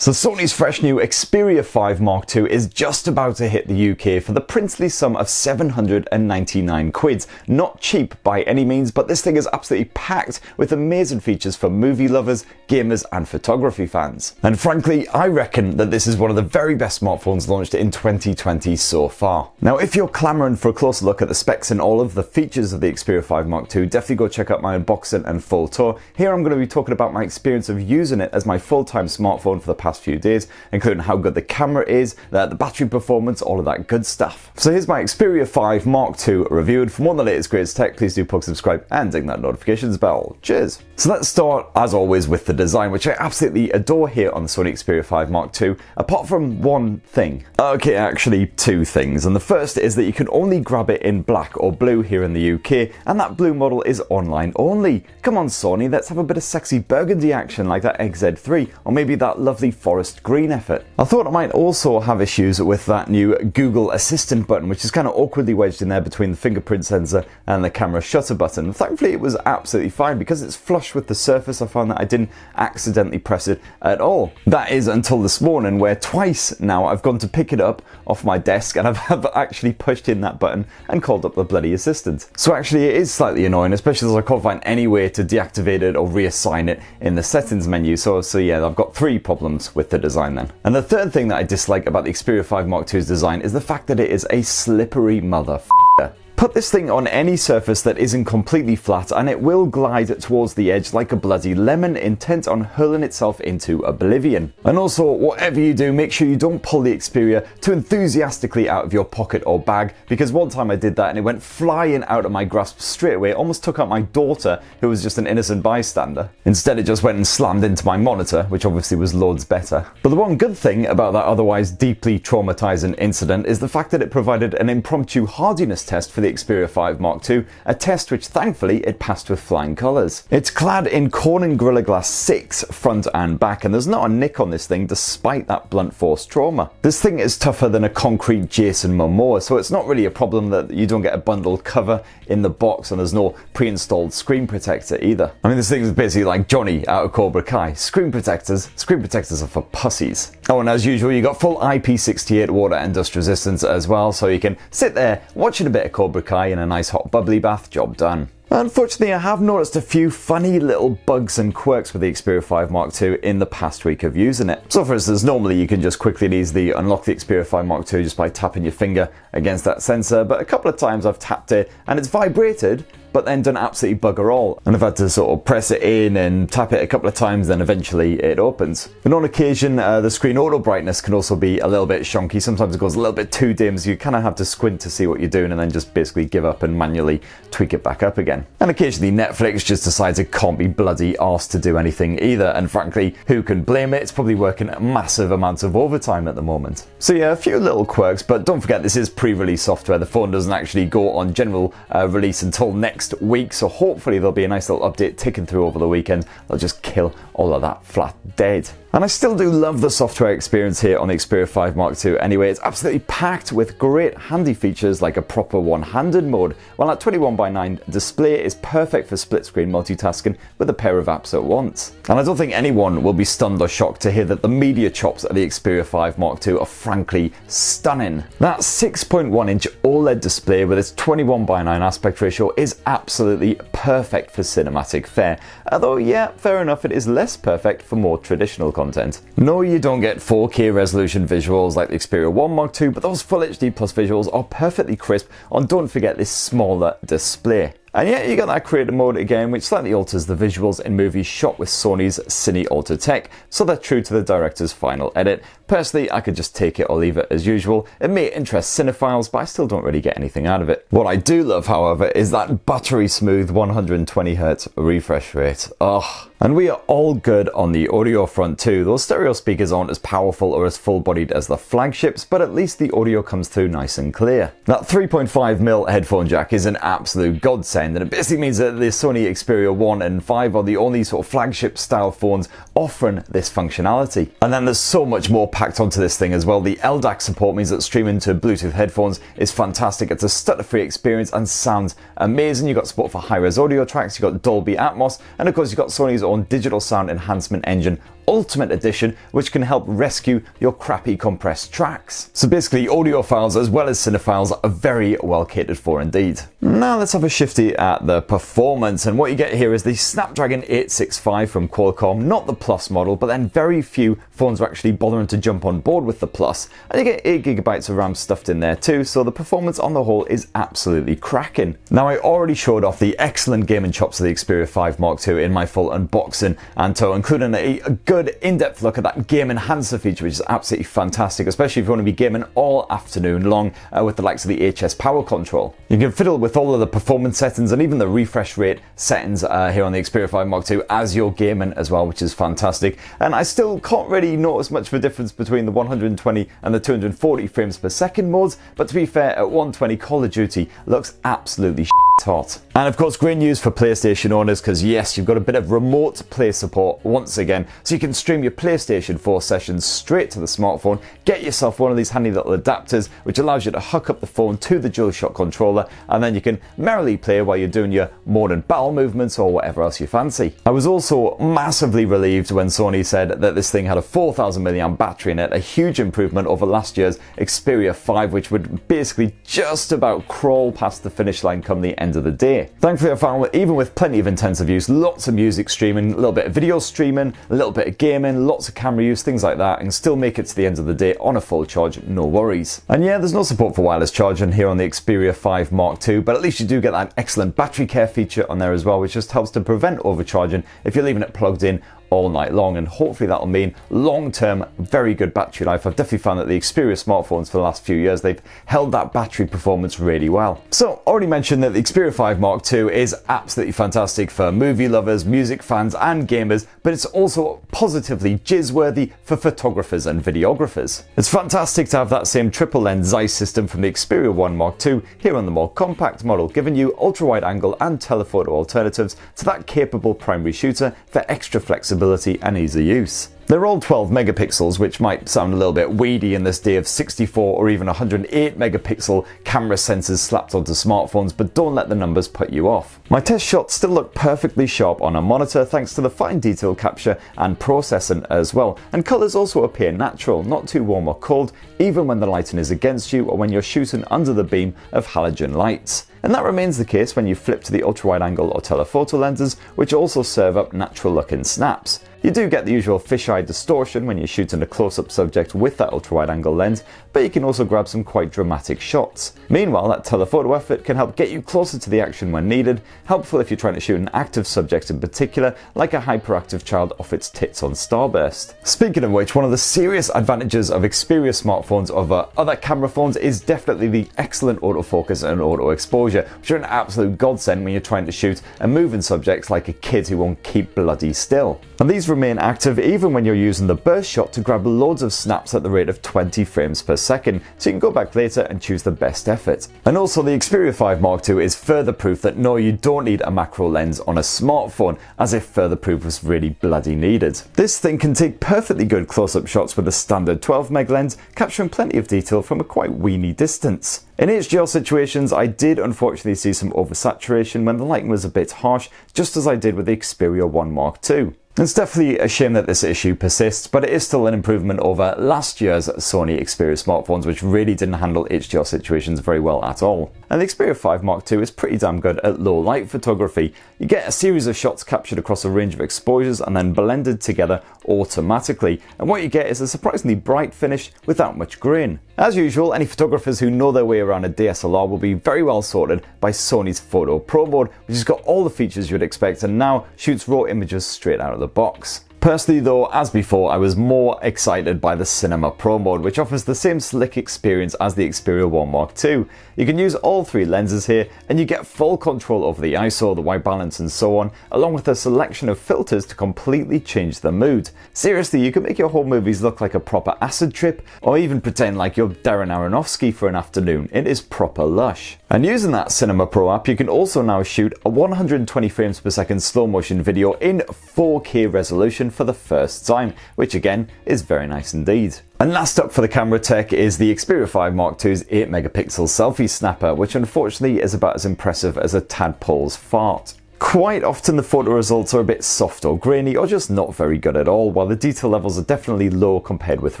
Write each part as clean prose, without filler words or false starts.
So Sony's fresh new Xperia 5 Mark II is just about to hit the UK for the princely sum of 799 quid. Not cheap by any means, but this thing is absolutely packed with amazing features for movie lovers, gamers and photography fans. And frankly, I reckon that this is one of the very best smartphones launched in 2020 so far. Now, if you're clamoring for a closer look at the specs and all of the features of the Xperia 5 Mark II, definitely go check out my unboxing and full tour. Here I'm going to be talking about my experience of using it as my full-time smartphone for the past few days, including how good the camera is, the battery performance, all of that good stuff. So here's my Xperia 5 Mark II reviewed. For more on the latest greatest tech, please do subscribe and ding that notifications bell. Cheers! So let's start, as always, with the design, which I absolutely adore here on the Sony Xperia 5 Mark II, apart from one thing. Okay, actually two things. And the first is that you can only grab it in black or blue here in the UK, and that blue model is online only. Come on Sony, let's have a bit of sexy burgundy action like that XZ3, or maybe that lovely forest green effort. I thought I might also have issues with that new Google Assistant button, which is kind of awkwardly wedged in there between the fingerprint sensor and the camera shutter button. Thankfully it was absolutely fine because it's flush with the surface. I found that I didn't accidentally press it at all. That is until this morning, where twice now I've gone to pick it up off my desk and I've actually pushed in that button and called up the bloody assistant. So actually it is slightly annoying, especially as I can't find any way to deactivate it or reassign it in the settings menu. So yeah, I've got three problems with the design then. And the third thing that I dislike about the Xperia 5 Mark II's design is the fact that it is a slippery motherfucker. Put this thing on any surface that isn't completely flat and it will glide towards the edge like a bloody lemon, intent on hurling itself into oblivion. And also, whatever you do, make sure you don't pull the Xperia too enthusiastically out of your pocket or bag, because one time I did that and it went flying out of my grasp straight away. It almost took out my daughter, who was just an innocent bystander. Instead it just went and slammed into my monitor, which obviously was loads better. But the one good thing about that otherwise deeply traumatizing incident is the fact that it provided an impromptu hardiness test for the Xperia 5 Mark II, a test which thankfully it passed with flying colours. It's clad in Corning Gorilla Glass 6 front and back, and there's not a nick on this thing despite that blunt force trauma. This thing is tougher than a concrete Jason Momoa, so it's not really a problem that you don't get a bundled cover in the box and there's no pre-installed screen protector either. I mean, this thing is basically like Johnny out of Cobra Kai. Screen protectors are for pussies. Oh, and as usual, you got full IP68 water and dust resistance as well, so you can sit there watching a bit of Cobra Kai in a nice hot bubbly bath. Job done. Unfortunately, I have noticed a few funny little bugs and quirks with the Xperia 5 Mark II in the past week of using it. So for instance, normally you can just quickly and easily unlock the Xperia 5 Mark II just by tapping your finger against that sensor, but a couple of times I've tapped it and it's vibrated, but then done absolutely bugger all. And I've had to sort of press it in and tap it a couple of times, then eventually it opens. And on occasion, the screen auto brightness can also be a little bit shonky. Sometimes it goes a little bit too dim, so you kind of have to squint to see what you're doing and then just basically give up and manually tweak it back up again. And occasionally Netflix just decides it can't be bloody arsed to do anything either. And frankly, who can blame it? It's probably working massive amounts of overtime at the moment. So yeah, a few little quirks, but don't forget this is pre-release software. The phone doesn't actually go on general release until next week, so hopefully there'll be a nice little update ticking through over the weekend. They'll just kill all of that flat dead. And I still do love the software experience here on the Xperia 5 Mark II anyway. It's absolutely packed with great handy features like a proper one-handed mode, while that 21:9 display is perfect for split-screen multitasking with a pair of apps at once. And I don't think anyone will be stunned or shocked to hear that the media chops of the Xperia 5 Mark II are frankly stunning. That 6.1-inch OLED display with its 21:9 aspect ratio is absolutely perfect for cinematic fare. Although yeah, fair enough, it is less perfect for more traditional content. No, you don't get 4K resolution visuals like the Xperia 1 Mark II, but those Full HD Plus visuals are perfectly crisp on, don't forget, this smaller display. And yet you got that creative mode again, which slightly alters the visuals in movies shot with Sony's Cine Auto Tech, so they're true to the director's final edit. Personally, I could just take it or leave it as usual. It may interest cinephiles, but I still don't really get anything out of it. What I do love, however, is that buttery smooth 120Hz refresh rate. Ugh. And we are all good on the audio front too. Those stereo speakers aren't as powerful or as full-bodied as the flagships, but at least the audio comes through nice and clear. That 3.5mm headphone jack is an absolute godsend, and it basically means that the Sony Xperia 1 and 5 are the only sort of flagship style phones offering this functionality. And then there's so much more packed onto this thing as well. The LDAC support means that streaming to Bluetooth headphones is fantastic. It's a stutter-free experience and sounds amazing. You've got support for high-res audio tracks, you've got Dolby Atmos, and of course you've got Sony's own digital sound enhancement engine Ultimate Edition, which can help rescue your crappy compressed tracks. So basically, audiophiles as well as cinephiles are very well catered for indeed. Now let's have a shifty at the performance, and what you get here is the Snapdragon 865 from Qualcomm, not the Plus model, but then very few phones are actually bothering to jump on board with the Plus, and you get 8GB of RAM stuffed in there too, so the performance on the whole is absolutely cracking. Now, I already showed off the excellent gaming chops of the Xperia 5 Mark II in my full unboxing and tour, including a good in-depth look at that game enhancer feature, which is absolutely fantastic, especially if you want to be gaming all afternoon long with the likes of the HS power control. You can fiddle with all of the performance settings and even the refresh rate settings here on the Xperia 5 Mark II as you're gaming as well, which is fantastic. And I still can't really notice much of a difference between the 120 and the 240 frames per second modes, but to be fair, at 120 Call of Duty looks absolutely hot. And of course, great news for PlayStation owners, because yes, you've got a bit of remote play support once again, so you can stream your PlayStation 4 sessions straight to the smartphone. Get yourself one of these handy little adapters which allows you to hook up the phone to the DualShock controller, and then you can merrily play while you're doing your modern battle movements or whatever else you fancy. I was also massively relieved when Sony said that this thing had a 4000 mAh battery in it, a huge improvement over last year's Xperia 5, which would basically just about crawl past the finish line come the end of the day. Thankfully, I found even with plenty of intensive use, lots of music streaming, a little bit of video streaming, a little bit of gaming, lots of camera use, things like that, and still make it to the end of the day on a full charge, no worries. And yeah, there's no support for wireless charging here on the Xperia 5 Mark II, but at least you do get that excellent battery care feature on there as well, which just helps to prevent overcharging if you're leaving it plugged in all night long, and hopefully that'll mean long-term very good battery life. I've definitely found that the Xperia smartphones for the last few years, they've held that battery performance really well. So already mentioned that the Xperia 5 Mark II is absolutely fantastic for movie lovers, music fans and gamers, but it's also positively jizz-worthy for photographers and videographers. It's fantastic to have that same triple lens Zeiss system from the Xperia 1 Mark II here on the more compact model, giving you ultra-wide angle and telephoto alternatives to that capable primary shooter for extra flexibility and ease of use. They're all 12 megapixels, which might sound a little bit weedy in this day of 64 or even 108 megapixel camera sensors slapped onto smartphones, but don't let the numbers put you off. My test shots still look perfectly sharp on a monitor thanks to the fine detail capture and processing as well, and colours also appear natural, not too warm or cold, even when the lighting is against you or when you're shooting under the beam of halogen lights. And that remains the case when you flip to the ultra-wide angle or telephoto lenses, which also serve up natural looking snaps. You do get the usual fisheye distortion when you're shooting a close-up subject with that ultra-wide angle lens, but you can also grab some quite dramatic shots. Meanwhile, that telephoto effort can help get you closer to the action when needed, helpful if you're trying to shoot an active subject in particular, like a hyperactive child off its tits on Starburst. Speaking of which, one of the serious advantages of Xperia smartphones over other camera phones is definitely the excellent autofocus and auto exposure, which are an absolute godsend when you're trying to shoot and moving subjects like a kid who won't keep bloody still. And these remain active even when you're using the burst shot to grab loads of snaps at the rate of 20 frames per second, so you can go back later and choose the best effort. And also, the Xperia 5 Mark II is further proof that no, you don't need a macro lens on a smartphone, as if further proof was really bloody needed. This thing can take perfectly good close-up shots with a standard 12 meg lens, capturing plenty of detail from a quite weeny distance. In HDR situations, I did unfortunately see some oversaturation when the lighting was a bit harsh, just as I did with the Xperia 1 Mark II. It's definitely a shame that this issue persists, but it is still an improvement over last year's Sony Xperia smartphones, which really didn't handle HDR situations very well at all. And the Xperia 5 Mark II is pretty damn good at low light photography. You get a series of shots captured across a range of exposures and then blended together automatically, and what you get is a surprisingly bright finish without much grain. As usual, any photographers who know their way around a DSLR will be very well sorted by Sony's Photo Pro mode, which has got all the features you'd expect and now shoots raw images straight out of the box. Personally though, as before, I was more excited by the Cinema Pro mode, which offers the same slick experience as the Xperia 1 Mark II. You can use all three lenses here and you get full control over the ISO, the white balance and so on, along with a selection of filters to completely change the mood. Seriously, you can make your home movies look like a proper acid trip, or even pretend like you're Darren Aronofsky for an afternoon. It is proper lush. And using that Cinema Pro app, you can also now shoot a 120 frames per second slow motion video in 4K resolution for the first time, which again is very nice indeed. And last up for the camera tech is the Xperia 5 Mark II's 8 megapixel selfie snapper, which unfortunately is about as impressive as a tadpole's fart. Quite often the photo results are a bit soft or grainy or just not very good at all, while the detail levels are definitely low compared with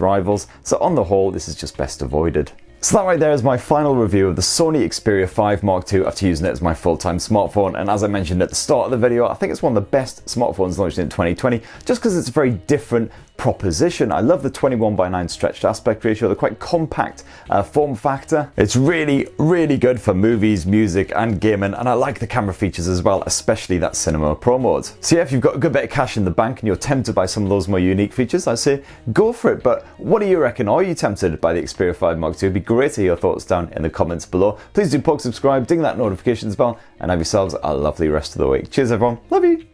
rivals, so on the whole this is just best avoided. So that right there is my final review of the Sony Xperia 5 Mark II after using it as my full-time smartphone, and as I mentioned at the start of the video, I think it's one of the best smartphones launched in 2020 just because it's a very different proposition. I love the 21:9 stretched aspect ratio, the quite compact form factor. It's really, really good for movies, music and gaming, and I like the camera features as well, especially that Cinema Pro mode. So yeah, if you've got a good bit of cash in the bank and you're tempted by some of those more unique features, I say go for it. But what do you reckon? Are you tempted by the Xperia 5 Mark II? It'd be great to hear your thoughts down in the comments below. Please do poke subscribe, ding that notifications bell, and have yourselves a lovely rest of the week. Cheers everyone, love you!